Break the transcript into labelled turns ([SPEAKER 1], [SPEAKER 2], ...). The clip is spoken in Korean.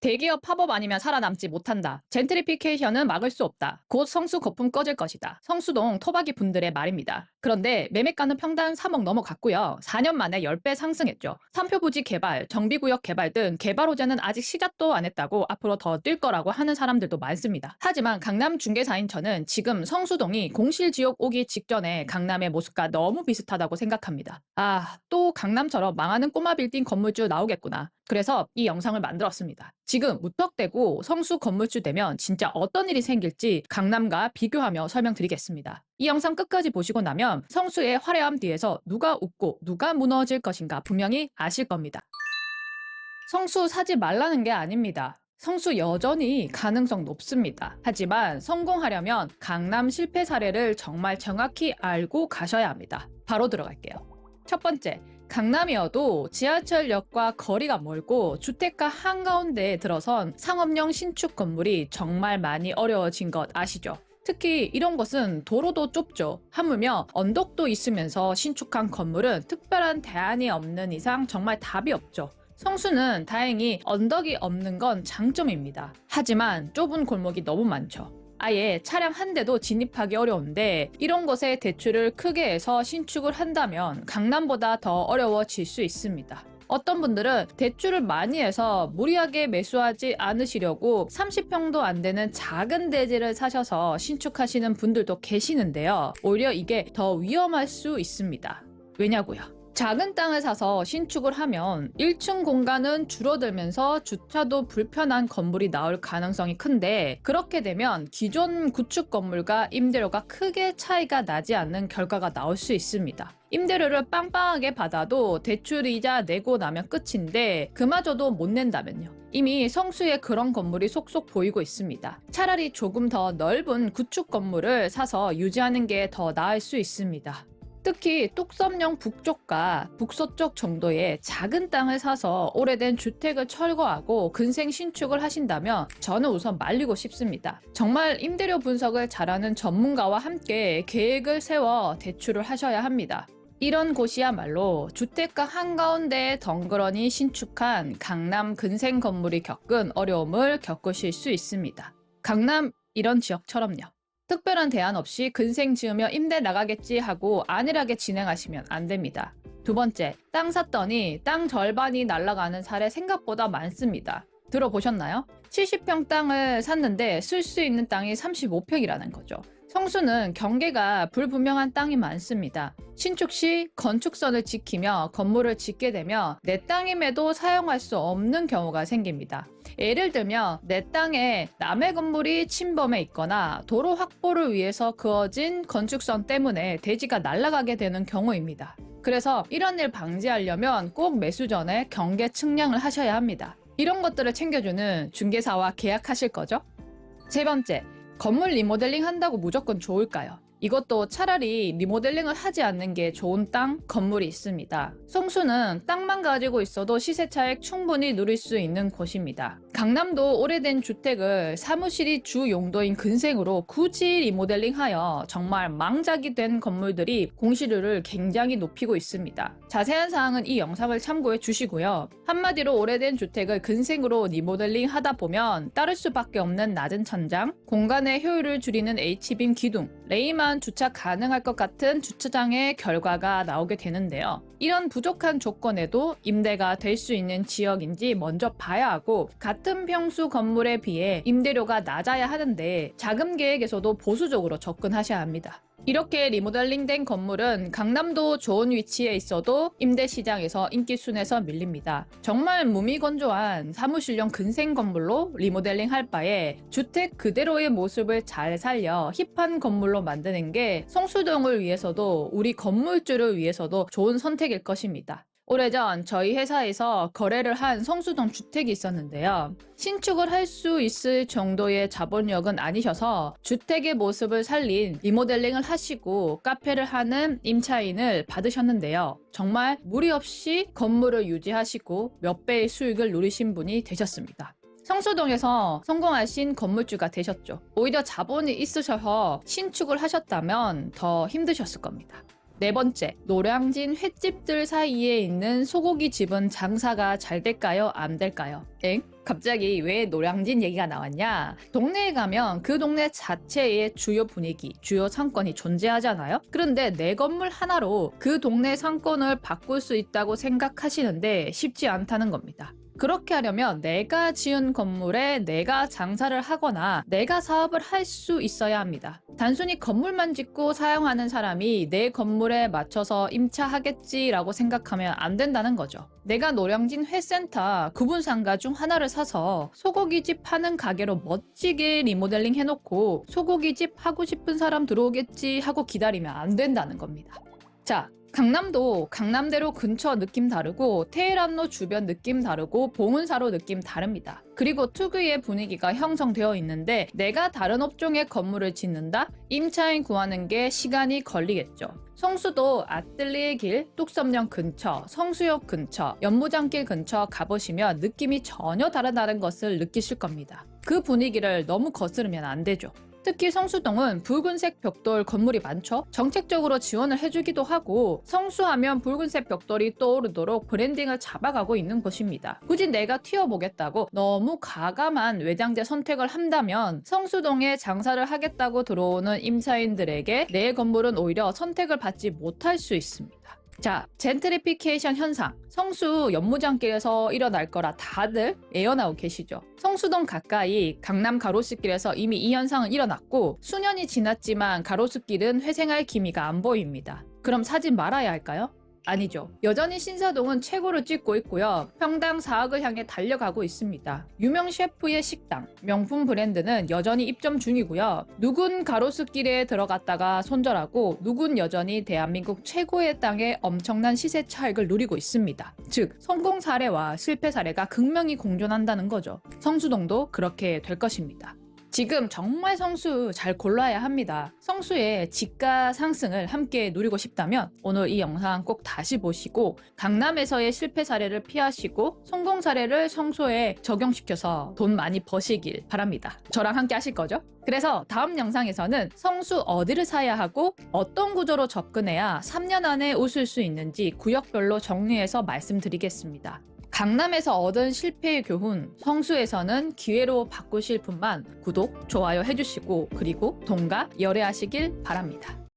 [SPEAKER 1] 대기업 팝업 아니면 살아남지 못한다. 젠트리피케이션은 막을 수 없다. 곧 성수 거품 꺼질 것이다. 성수동 토박이 분들의 말입니다. 그런데 매매가는 평당 3억 넘어갔고요. 4년 만에 10배 상승했죠. 삼표부지 개발, 정비구역 개발 등 개발 호재는 아직 시작도 안 했다고 앞으로 더 뛸 거라고 하는 사람들도 많습니다. 하지만 강남 중개사인 저는 지금 성수동이 공실지옥 오기 직전에 강남의 모습과 너무 비슷하다고 생각합니다. 아, 또 강남처럼 망하는 꼬마 빌딩 건물주 나오겠구나. 그래서 이 영상을 만들었습니다. 지금 무턱대고 성수 건물주 되면 진짜 어떤 일이 생길지 강남과 비교하며 설명드리겠습니다. 이 영상 끝까지 보시고 나면 성수의 화려함 뒤에서 누가 웃고 누가 무너질 것인가 분명히 아실 겁니다. 성수 사지 말라는 게 아닙니다. 성수 여전히 가능성 높습니다. 하지만 성공하려면 강남 실패 사례를 정말 정확히 알고 가셔야 합니다. 바로 들어갈게요. 첫 번째, 강남이어도 지하철역과 거리가 멀고 주택가 한가운데에 들어선 상업용 신축 건물이 정말 많이 어려워진 것 아시죠? 특히 이런 곳은 도로도 좁죠. 하물며 언덕도 있으면서 신축한 건물은 특별한 대안이 없는 이상 정말 답이 없죠. 성수는 다행히 언덕이 없는 건 장점입니다. 하지만 좁은 골목이 너무 많죠. 아예 차량 한 대도 진입하기 어려운데 이런 곳에 대출을 크게 해서 신축을 한다면 강남보다 더 어려워질 수 있습니다. 어떤 분들은 대출을 많이 해서 무리하게 매수하지 않으시려고 30평도 안 되는 작은 대지를 사셔서 신축하시는 분들도 계시는데요. 오히려 이게 더 위험할 수 있습니다. 왜냐고요? 작은 땅을 사서 신축을 하면 1층 공간은 줄어들면서 주차도 불편한 건물이 나올 가능성이 큰데 그렇게 되면 기존 구축 건물과 임대료가 크게 차이가 나지 않는 결과가 나올 수 있습니다. 임대료를 빵빵하게 받아도 대출이자 내고 나면 끝인데 그마저도 못 낸다면요. 이미 성수에 그런 건물이 속속 보이고 있습니다. 차라리 조금 더 넓은 구축 건물을 사서 유지하는 게 더 나을 수 있습니다. 특히 뚝섬역 북쪽과 북서쪽 정도의 작은 땅을 사서 오래된 주택을 철거하고 근생 신축을 하신다면 저는 우선 말리고 싶습니다. 정말 임대료 분석을 잘하는 전문가와 함께 계획을 세워 대출을 하셔야 합니다. 이런 곳이야말로 주택가 한가운데에 덩그러니 신축한 강남 근생 건물이 겪은 어려움을 겪으실 수 있습니다. 강남 이런 지역처럼요. 특별한 대안 없이 근생 지으며 임대 나가겠지 하고 안일하게 진행하시면 안 됩니다. 두 번째, 땅 샀더니 땅 절반이 날아가는 사례 생각보다 많습니다. 들어보셨나요? 70평 땅을 샀는데 쓸 수 있는 땅이 35평이라는 거죠. 성수는 경계가 불분명한 땅이 많습니다. 신축 시 건축선을 지키며 건물을 짓게 되면 내 땅임에도 사용할 수 없는 경우가 생깁니다. 예를 들면 내 땅에 남의 건물이 침범해 있거나 도로 확보를 위해서 그어진 건축선 때문에 대지가 날아가게 되는 경우입니다. 그래서 이런 일 방지하려면 꼭 매수 전에 경계 측량을 하셔야 합니다. 이런 것들을 챙겨주는 중개사와 계약하실 거죠? 세 번째, 건물 리모델링 한다고 무조건 좋을까요? 이것도 차라리 리모델링을 하지 않는 게 좋은 땅, 건물이 있습니다. 성수는 땅만 가지고 있어도 시세 차익 충분히 누릴 수 있는 곳입니다. 강남도 오래된 주택을 사무실이 주 용도인 근생으로 굳이 리모델링하여 정말 망작이 된 건물들이 공실률을 굉장히 높이고 있습니다. 자세한 사항은 이 영상을 참고해 주시고요. 한마디로 오래된 주택을 근생으로 리모델링 하다 보면 따를 수밖에 없는 낮은 천장, 공간의 효율을 줄이는 H빔 기둥, 레이만 주차 가능할 것 같은 주차장의 결과가 나오게 되는데요. 이런 부족한 조건에도 임대가 될 수 있는 지역인지 먼저 봐야 하고 같은 평수 건물에 비해 임대료가 낮아야 하는데 자금 계획에서도 보수적으로 접근하셔야 합니다. 이렇게 리모델링된 건물은 강남도 좋은 위치에 있어도 임대시장에서 인기순에서 밀립니다. 정말 무미건조한 사무실용 근생 건물로 리모델링 할 바에 주택 그대로의 모습을 잘 살려 힙한 건물로 만드는 게 성수동을 위해서도 우리 건물주를 위해서도 좋은 선택일 것입니다. 오래전 저희 회사에서 거래를 한 성수동 주택이 있었는데요. 신축을 할 수 있을 정도의 자본력은 아니셔서 주택의 모습을 살린 리모델링을 하시고 카페를 하는 임차인을 받으셨는데요. 정말 무리 없이 건물을 유지하시고 몇 배의 수익을 누리신 분이 되셨습니다. 성수동에서 성공하신 건물주가 되셨죠. 오히려 자본이 있으셔서 신축을 하셨다면 더 힘드셨을 겁니다. 네 번째, 노량진 횟집들 사이에 있는 소고기 집은 장사가 잘 될까요? 안 될까요? 엥? 갑자기 왜 노량진 얘기가 나왔냐? 동네에 가면 그 동네 자체의 주요 분위기, 주요 상권이 존재하잖아요? 그런데 내 건물 하나로 그 동네 상권을 바꿀 수 있다고 생각하시는데 쉽지 않다는 겁니다. 그렇게 하려면 내가 지은 건물에 내가 장사를 하거나 내가 사업을 할 수 있어야 합니다. 단순히 건물만 짓고 사용하는 사람이 내 건물에 맞춰서 임차하겠지라고 생각하면 안 된다는 거죠. 내가 노량진 회센터 구분상가 중 하나를 사서 소고기집 파는 가게로 멋지게 리모델링 해놓고 소고기집 하고 싶은 사람 들어오겠지 하고 기다리면 안 된다는 겁니다. 자, 강남도 강남대로 근처 느낌 다르고 테헤란로 주변 느낌 다르고 봉은사로 느낌 다릅니다. 그리고 특유의 분위기가 형성되어 있는데 내가 다른 업종의 건물을 짓는다? 임차인 구하는 게 시간이 걸리겠죠. 성수도 아뜰리에 길, 뚝섬역 근처, 성수역 근처, 연무장길 근처 가보시면 느낌이 전혀 다르다는 것을 느끼실 겁니다. 그 분위기를 너무 거스르면 안 되죠. 특히 성수동은 붉은색 벽돌 건물이 많죠. 정책적으로 지원을 해주기도 하고 성수하면 붉은색 벽돌이 떠오르도록 브랜딩을 잡아가고 있는 곳입니다. 굳이 내가 튀어보겠다고 너무 과감한 외장재 선택을 한다면 성수동에 장사를 하겠다고 들어오는 임차인들에게 내 건물은 오히려 선택을 받지 못할 수 있습니다. 자, 젠트리피케이션 현상. 성수 연무장길에서 일어날 거라 다들 예언하고 계시죠. 성수동 가까이 강남 가로수길에서 이미 이 현상은 일어났고 수년이 지났지만 가로수길은 회생할 기미가 안 보입니다. 그럼 사지 말아야 할까요? 아니죠. 여전히 신사동은 최고를 찍고 있고요. 평당 4억을 향해 달려가고 있습니다. 유명 셰프의 식당, 명품 브랜드는 여전히 입점 중이고요. 누군 가로수길에 들어갔다가 손절하고 누군 여전히 대한민국 최고의 땅에 엄청난 시세 차익을 누리고 있습니다. 즉, 성공 사례와 실패 사례가 극명히 공존한다는 거죠. 성수동도 그렇게 될 것입니다. 지금 정말 성수 잘 골라야 합니다. 성수의 집가 상승을 함께 누리고 싶다면 오늘 이 영상 꼭 다시 보시고 강남에서의 실패 사례를 피하시고 성공 사례를 성수에 적용시켜서 돈 많이 버시길 바랍니다. 저랑 함께 하실 거죠? 그래서 다음 영상에서는 성수 어디를 사야 하고 어떤 구조로 접근해야 3년 안에 웃을 수 있는지 구역별로 정리해서 말씀드리겠습니다. 강남에서 얻은 실패의 교훈, 성수에서는 기회로 바꾸실 분만 구독, 좋아요 해주시고 그리고 동가 열애하시길 바랍니다.